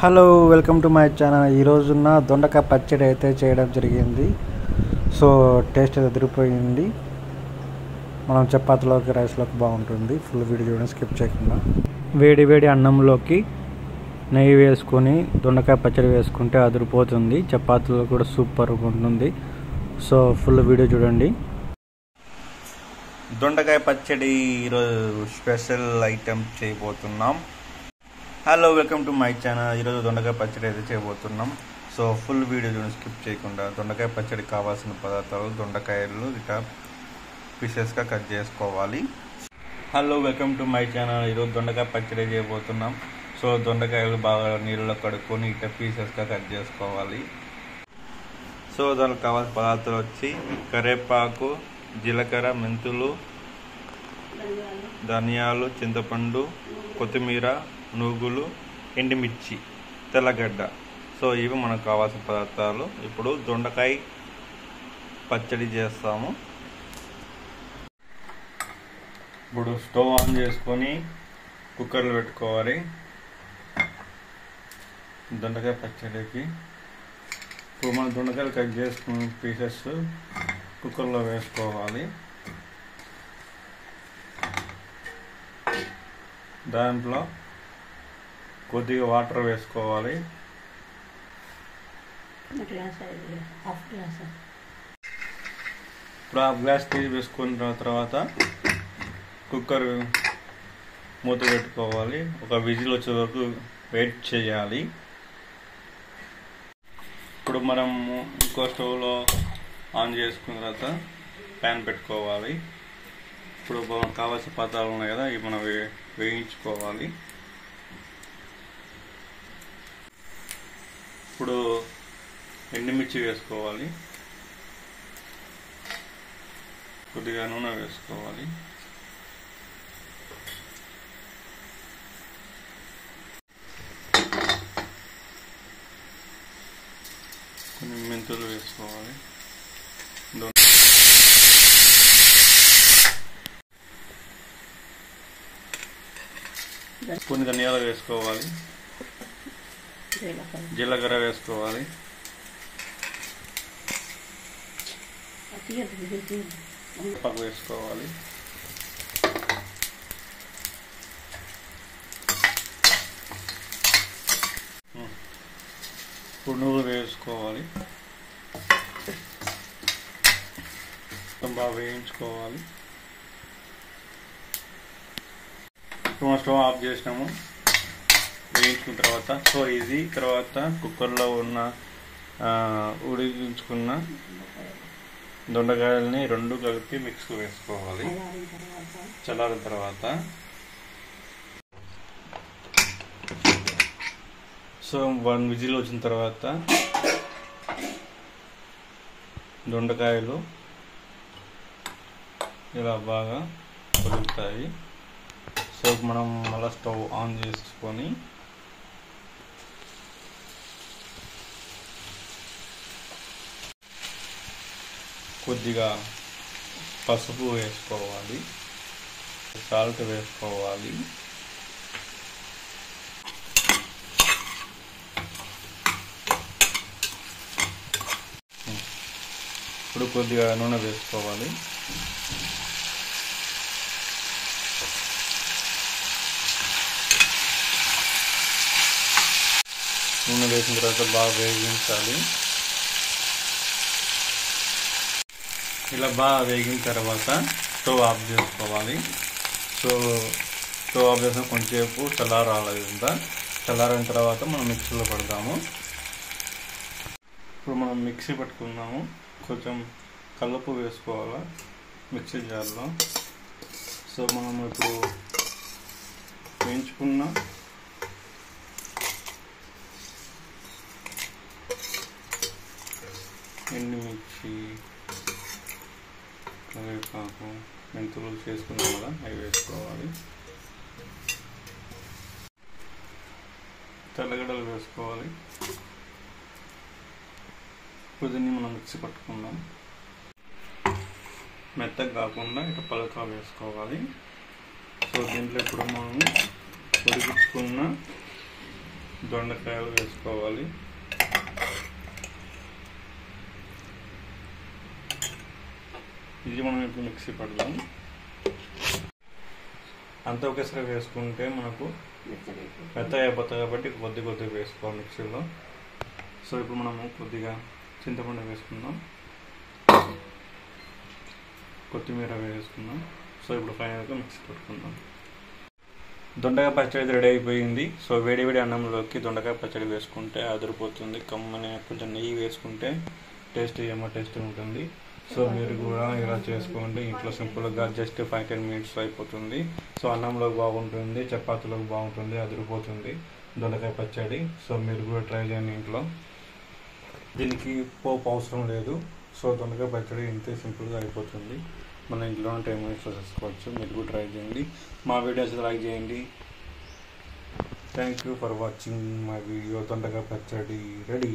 Hello welcome to my channel. ఈరోజున్న దొండకాయ పచ్చడి అయితే చేయడం జరిగింది. సో టేస్ట్ అయితే అదిరిపోయింది. మనం చపాతీలోకి రైస్లోకి బాగుంటుంది. ఫుల్ వీడియో చూడండి, స్కిప్ చేయకుండా. వేడి వేడి అన్నంలోకి నెయ్యి వేసుకొని దొండకాయ పచ్చడి వేసుకుంటే అదిరిపోతుంది. చపాతీలో కూడా సూపర్గా ఉంటుంది. సో ఫుల్ వీడియో చూడండి. దొండకాయ పచ్చడి ఈరోజు స్పెషల్ ఐటెం చేయబోతున్నాం. Hello welcome to my channel. ఈరోజు దొండకాయ పచ్చడి అయితే చేయబోతున్నాం. సో ఫుల్ వీడియో చూడండి, స్కిప్ చేయకుండా. దొండకాయ పచ్చడి కావాల్సిన పదార్థాలు: దొండకాయలు ఇట్లా పీసెస్గా కట్ చేసుకోవాలి. Hello welcome to my channel. ఈరోజు దొండకాయ పచ్చడి చేయబోతున్నాం. సో దొండకాయలు బాగా నీళ్ళలో కడుక్కొని ఇట్లా పీసెస్గా కట్ చేసుకోవాలి. సో దానికి కావాల్సిన పదార్థాలు వచ్చి కరివేపాకు, జీలకర్ర, మెంతులు, ధనియాలు, చింతపండు, కొత్తిమీర, నువ్వులు, ఎండుమిర్చి, తెల్లగడ్డ. సో ఇవి మనకు కావాల్సిన పదార్థాలు. ఇప్పుడు దొండకాయ పచ్చడి చేస్తాము. ఇప్పుడు స్టవ్ ఆన్ చేసుకొని కుక్కర్లో పెట్టుకోవాలి. దొండకాయ పచ్చడికి ఇప్పుడు మన దొండకాయలు కట్ చేసుకున్న పీసెస్ కుక్కర్లో వేసుకోవాలి. దాంట్లో కొద్దిగా వాటర్ వేసుకోవాలి. ఇప్పుడు హాఫ్ గ్లాస్ తీసి వేసుకున్న తర్వాత కుక్కర్ మూత పెట్టుకోవాలి. ఒక విజిల్ వచ్చే వరకు వెయిట్ చేయాలి. ఇప్పుడు మనం ఇంకో స్టవ్లో ఆన్ చేసుకున్న తర్వాత ప్యాన్ పెట్టుకోవాలి. ఇప్పుడు మనకు కావాల్సిన పదార్థాలు ఉన్నాయి కదా, ఇవి మనం వేయించుకోవాలి. ఇప్పుడు ఎండుమిర్చి వేసుకోవాలి. కొద్దిగా నూనె వేసుకోవాలి. కొన్ని మెంతులు వేసుకోవాలి. కొన్ని ధనియాలు వేసుకోవాలి. జీలకర్ర వేసుకోవాలి. పప్పు వేసుకోవాలి. ఇప్పుడు నువ్వులు వేసుకోవాలి. బాగా వేయించుకోవాలి. ఇప్పుడు స్టవ్ ఆఫ్ చేసినాము. వేయించుకున్న తర్వాత సో ఇది తర్వాత కుక్కర్లో ఉన్న ఉడికించుకున్న దొండకాయలని రెండు కలిపి మిక్స్ వేసుకోవాలి. చల్లారిన తర్వాత సో 1 విజిల్ వచ్చిన తర్వాత దొండకాయలు ఇలా బాగా ఉడుకుతాయి. సో మనం మళ్ళీ స్టవ్ ఆన్ చేసుకొని కొద్దిగా పసుపు వేసుకోవాలి. సాల్ట్ వేసుకోవాలి. ఇప్పుడు కొద్దిగా నూనె వేసుకోవాలి. నూనె వేసిన తర్వాత బాగా వేగించాలి. ఇలా బాగా వేగిన తర్వాత స్టవ్ ఆఫ్ చేసుకోవాలి. సో స్టవ్ ఆఫ్ చేసిన కొంచెంసేపు చల్లారాలంతా. చల్లారిన తర్వాత మనం మిక్సీలో పడదాము. ఇప్పుడు మనం మిక్సీ పట్టుకుందాము. కొంచెం కల్లుప్పు వేసుకోవాలి మిక్సీ జార్లో. సో మనం ఇప్పుడు వేయించుకున్న ఎండుమిర్చి, కరివేపాకు, మెంతులు చేసుకున్నాం కదా, అవి వేసుకోవాలి. తెల్లగడ్డలు వేసుకోవాలి. దీన్ని మనం మిక్సీ పట్టుకుందాం. మెత్తగా కాకుండా ఇట్లా పలుకా వేసుకోవాలి. సో దీంట్లో ఇప్పుడు మనం ఉడికించుకున్న దొండకాయలు వేసుకోవాలి. ఇది మనం ఇప్పుడు మిక్సీ పడదాం. అంతా ఒకేసారి వేసుకుంటే మనకు మెత్తగా అయిపోతుంది కాబట్టి కొద్దిగా వేసుకోవాలి మిక్సీలో. సో ఇప్పుడు మనము కొద్దిగా చింతపండు వేసుకుందాం, కొత్తిమీర వేసుకుందాం. సో ఇప్పుడు ఫైనల్గా మిక్సీ పట్టుకుందాం. దొండకాయ పచ్చడి రెడీ అయిపోయింది. సో వేడి అన్నంలోకి దొండకాయ పచ్చడి వేసుకుంటే అదిరిపోతుంది. కమ్మని కొంచెం నెయ్యి వేసుకుంటే టేస్ట్ ఉంటుంది. సో మీరు కూడా ఇలా చేసుకోండి. ఇంట్లో సింపుల్గా జస్ట్ 5-10 మినిట్స్ అయిపోతుంది. సో అన్నంలోకి బాగుంటుంది, చపాతీలోకి బాగుంటుంది, అదిరిపోతుంది దొండకాయ పచ్చడి. సో మీరు కూడా ట్రై చేయండి ఇంట్లో. దీనికి పోపు అవసరం లేదు. సో దొండకాయ పచ్చడి ఇంతే సింపుల్గా అయిపోతుంది. మన ఇంట్లో 10 మినిట్స్లో చేసుకోవచ్చు. మీరు కూడా ట్రై చేయండి. మా వీడియోస్ లైక్ చేయండి. Thank you for watching my video. దొండకాయ పచ్చడి రెడీ.